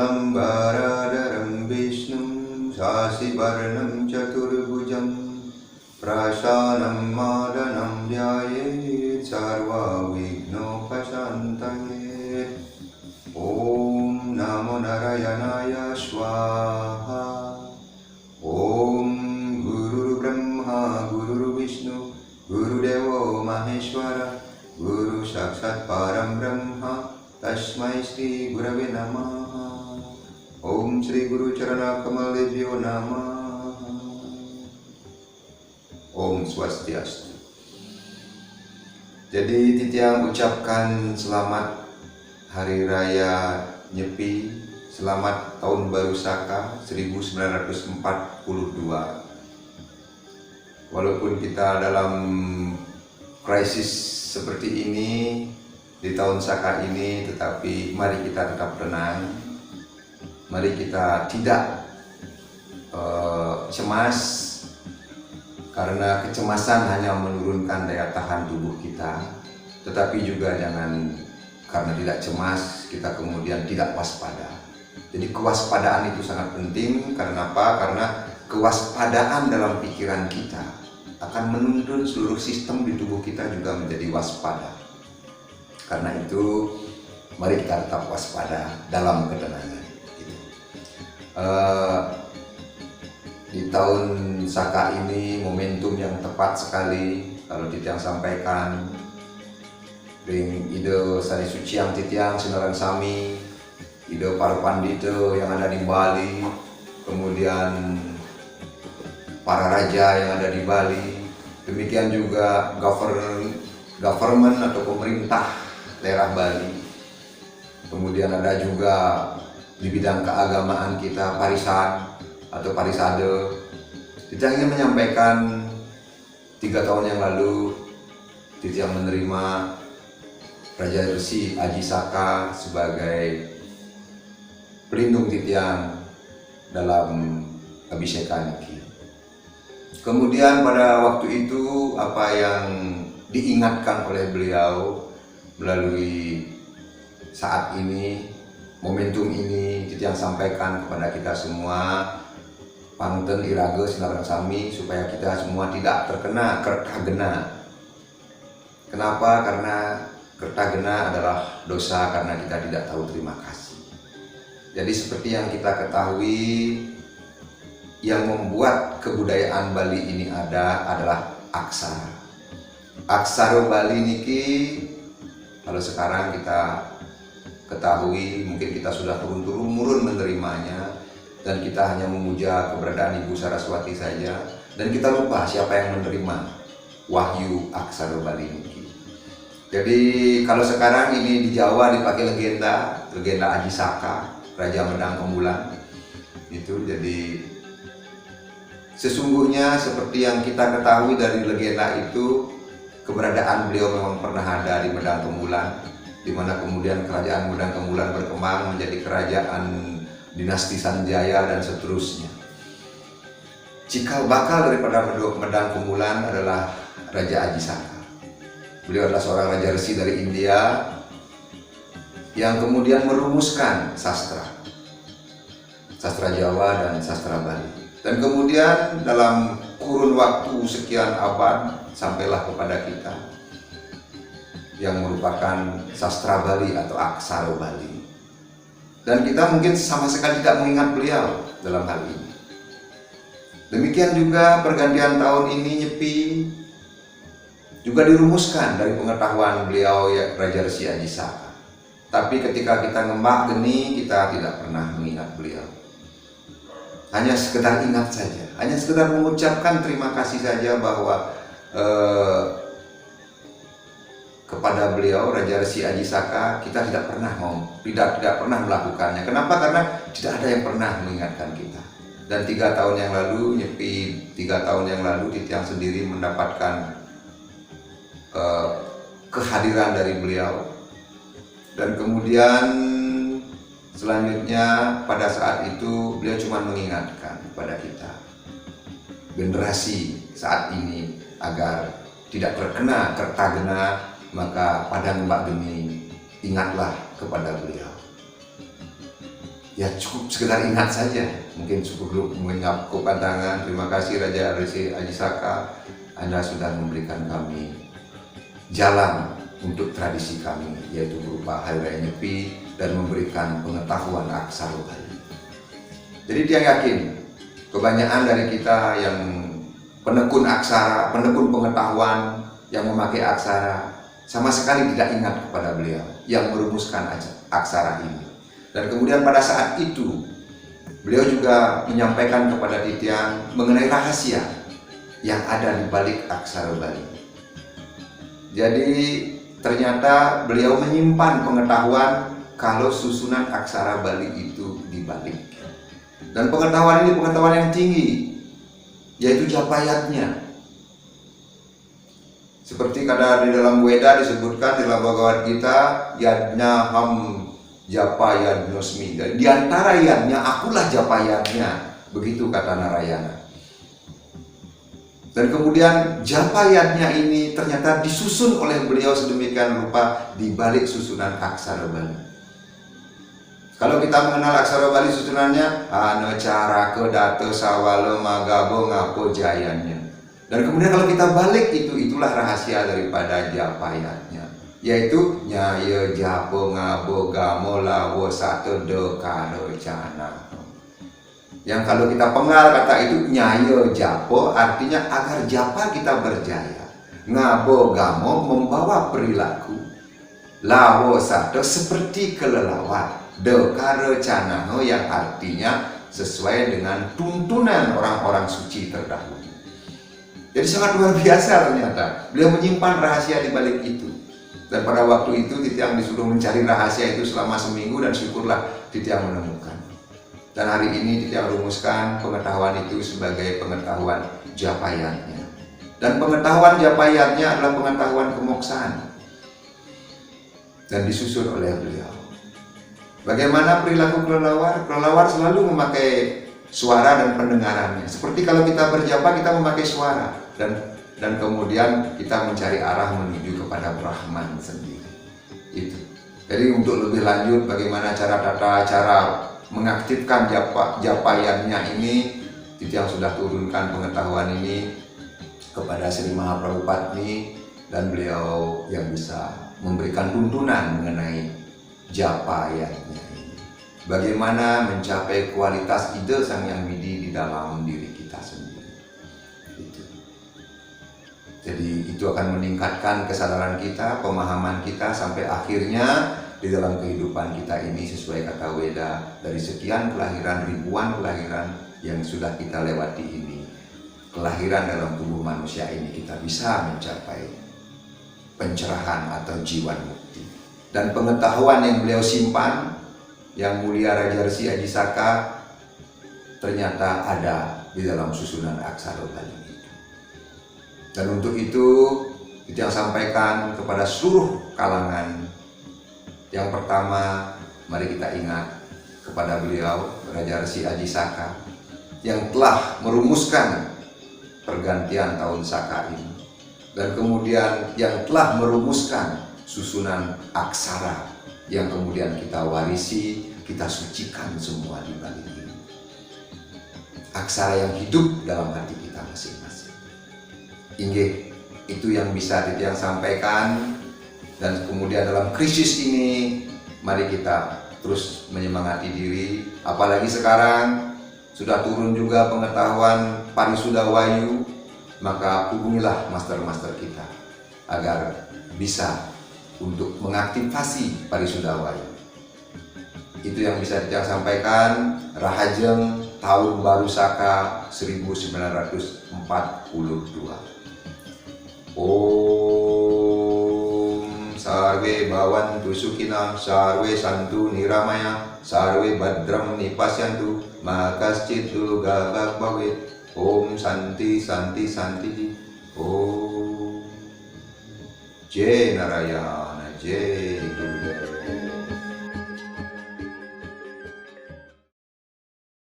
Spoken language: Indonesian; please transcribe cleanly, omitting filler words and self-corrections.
शुक्लम्बरधरं विष्णुं शशिवर्णं चतुर्भुजं प्रसन्नं वदनं ध्यायेत् सर्वविघ्नोपशान्तये। ॐ नमो नारायणाय स्वाहा। ॐ गुरुर्ब्रह्मा गुरुर्विष्णु गुरुदेवो महेश्वर गुरु साक्षात् परं ब्रह्म तस्मै श्री गुरवे नमः। ओम श्री गुरु चरणकमलेभ्यो नमः। Om Swastiastu. Jadi Titiang ucapkan selamat Hari Raya Nyepi, selamat Tahun Baru Saka 1942. Walaupun kita dalam krisis seperti ini di tahun Saka ini, tetapi mari kita tetap tenang, mari kita tidak cemas, karena kecemasan hanya menurunkan daya tahan tubuh kita. Tetapi juga jangan karena tidak cemas kita kemudian tidak waspada. Jadi kewaspadaan itu sangat penting. Karena apa? Karena kewaspadaan dalam pikiran kita akan menuntun seluruh sistem di tubuh kita juga menjadi waspada. Karena itu mari kita tetap waspada dalam ketenangan. Di tahun Saka ini momentum yang tepat sekali kalau Titiang sampaikan ring ide Sari Suci yang Titiang Sinaran Sami, ide para pandita yang ada di Bali, kemudian para raja yang ada di Bali, demikian juga government atau pemerintah daerah Bali. Kemudian ada juga di bidang keagamaan kita parisan atau parisade. Titiang ingin menyampaikan 3 tahun yang lalu Titiang menerima Raja Resi Aji Saka sebagai pelindung Titiang dalam Abhisekan Niki. Kemudian pada waktu itu apa yang diingatkan oleh beliau melalui saat ini, momentum ini Titiang sampaikan kepada kita semua, Pangten Irage Sinaran Sami, supaya kita semua tidak terkena kertagena. Kenapa? Karena kertagena adalah dosa karena kita tidak tahu terima kasih. Jadi seperti yang kita ketahui, yang membuat kebudayaan Bali ini ada adalah aksara. Aksara Bali niki kalau sekarang kita ketahui, mungkin kita sudah turun-turun menerimanya, dan kita hanya memuja keberadaan Ibu Saraswati saja, dan kita lupa siapa yang menerima wahyu aksara Bali niki. Jadi kalau sekarang ini di Jawa dipakai legenda Aji Saka, Raja Medang Kembulan itu. Jadi sesungguhnya seperti yang kita ketahui dari legenda itu, keberadaan beliau memang pernah ada di Medang Kembulan, di mana kemudian kerajaan Medang Kembulan berkembang menjadi kerajaan dinasti Sanjaya dan seterusnya. Cikal bakal daripada Medang Kembulan adalah Raja Aji Saka. Beliau adalah seorang raja resi dari India yang kemudian merumuskan sastra Jawa dan sastra Bali. Dan kemudian dalam kurun waktu sekian abad sampailah kepada kita yang merupakan sastra Bali atau aksara Bali. Dan kita mungkin sama sekali tidak mengingat beliau dalam hal ini. Demikian juga pergantian tahun ini Nyepi juga dirumuskan dari pengetahuan beliau ya, Raja Resi Aji Saka. Tapi ketika kita ngembak geni, kita tidak pernah mengingat beliau. Hanya sekedar ingat saja, hanya sekedar mengucapkan terima kasih saja bahwa kepada beliau Raja Resi Aji Saka kita tidak pernah melakukannya. Kenapa? Karena tidak ada yang pernah mengingatkan kita. Dan 3 tahun yang lalu Nyepi, 3 tahun yang lalu Titiang sendiri mendapatkan kehadiran dari beliau. Dan kemudian selanjutnya pada saat itu beliau cuma mengingatkan kepada kita, generasi saat ini, agar tidak terkena kertagena, maka pada Mbak Geni ingatlah kepada beliau. ya cukup sekedar ingat saja, mungkin cukup menyapukan tangan, terima kasih Raja Aji Saka, Anda sudah memberikan kami jalan untuk tradisi kami, yaitu berupa Hari Raya Nyepi dan memberikan pengetahuan aksara Bali. Jadi dia yakin kebanyakan dari kita yang penekun aksara, penekun pengetahuan yang memakai aksara sama sekali tidak ingat kepada beliau yang merumuskan aksara ini. Dan kemudian pada saat itu beliau juga menyampaikan kepada titiang mengenai rahasia yang ada di balik aksara Bali. Jadi ternyata beliau menyimpan pengetahuan kalau susunan aksara Bali itu dibalik. Dan pengetahuan ini pengetahuan yang tinggi, yaitu japayatnya. Seperti kata di dalam Weda disebutkan di dalam Bhagavad Gita, yadnya ham japayat nosmi. Di antara yadnya akulah japayatnya, begitu kata Narayana. Dan kemudian japayatnya ini ternyata disusun oleh beliau sedemikian rupa di balik susunan aksara Bali. Kalau kita mengenal aksara Bali susunannya Anacara Kedata Sawalo Magabo Ngapo Jayanya. Dan kemudian kalau kita balik itulah rahasia daripada japayatnya, yaitu Nyaya Japo Ngabo Gamo Lawo Satu Dekaro Cana. Yang kalau kita penggal kata itu Nyaya Japo artinya agar japa kita berjaya. Ngabo Gamo membawa perilaku. Lawo Satu seperti kelelawar. Dekaro Canaho yang artinya sesuai dengan tuntunan orang-orang suci terdahulu. Jadi sangat luar biasa ternyata. Beliau menyimpan rahasia di balik itu. Dan pada waktu itu titiang disuruh mencari rahasia itu selama seminggu dan syukurlah titiang menemukan. Dan hari ini titiang rumuskan pengetahuan itu sebagai pengetahuan japayatnya. Dan pengetahuan japayatnya adalah pengetahuan kemoksaan. Dan disusun oleh beliau. Bagaimana perilaku kelelawar? Kelelawar selalu memakai suara dan pendengarannya. Seperti kalau kita berjapa kita memakai suara dan kemudian kita mencari arah menuju kepada Brahman sendiri. Itu. Jadi untuk lebih lanjut bagaimana cara mengaktifkan japayannya ini, titiang sudah turunkan pengetahuan ini kepada Sri Mahaprabhupatni dan beliau yang bisa memberikan tuntunan mengenai japayatnya ini. Bagaimana mencapai kualitas ide Sang Hyang Widi di dalam diri kita sendiri. Itu. Jadi itu akan meningkatkan kesadaran kita, pemahaman kita sampai akhirnya di dalam kehidupan kita ini sesuai kata Weda, dari sekian kelahiran, ribuan kelahiran yang sudah kita lewati ini, kelahiran dalam tubuh manusia ini kita bisa mencapai pencerahan atau jiwan mukti. Dan pengetahuan yang beliau simpan, yang mulia Raja Resi Aji Saka, ternyata ada di dalam susunan aksara Bali itu. Dan untuk itu yang sampaikan kepada seluruh kalangan. Yang pertama, mari kita ingat kepada beliau Raja Resi Aji Saka yang telah merumuskan pergantian tahun Saka ini, dan kemudian yang telah merumuskan susunan aksara yang kemudian kita warisi, kita sucikan semua di balik ini. Aksara yang hidup dalam hati kita masing-masing. Inggih, itu yang bisa titiang sampaikan. Dan kemudian dalam krisis ini, mari kita terus menyemangati diri. Apalagi sekarang sudah turun juga pengetahuan Parisuda Wayu, maka hubungilah master-master kita agar bisa untuk mengaktifasi Parisuda Wayu. Itu yang bisa kita sampaikan. Rahajeng Tahun Baru Saka 1942. Om Sarve Bhavantu Sukhina Sarve Santu Niramaya Sarve Badram Nipasyantu Makascit Durga Bhagavit. Om Santi Santi Santi. Om Jai Narayana Jai.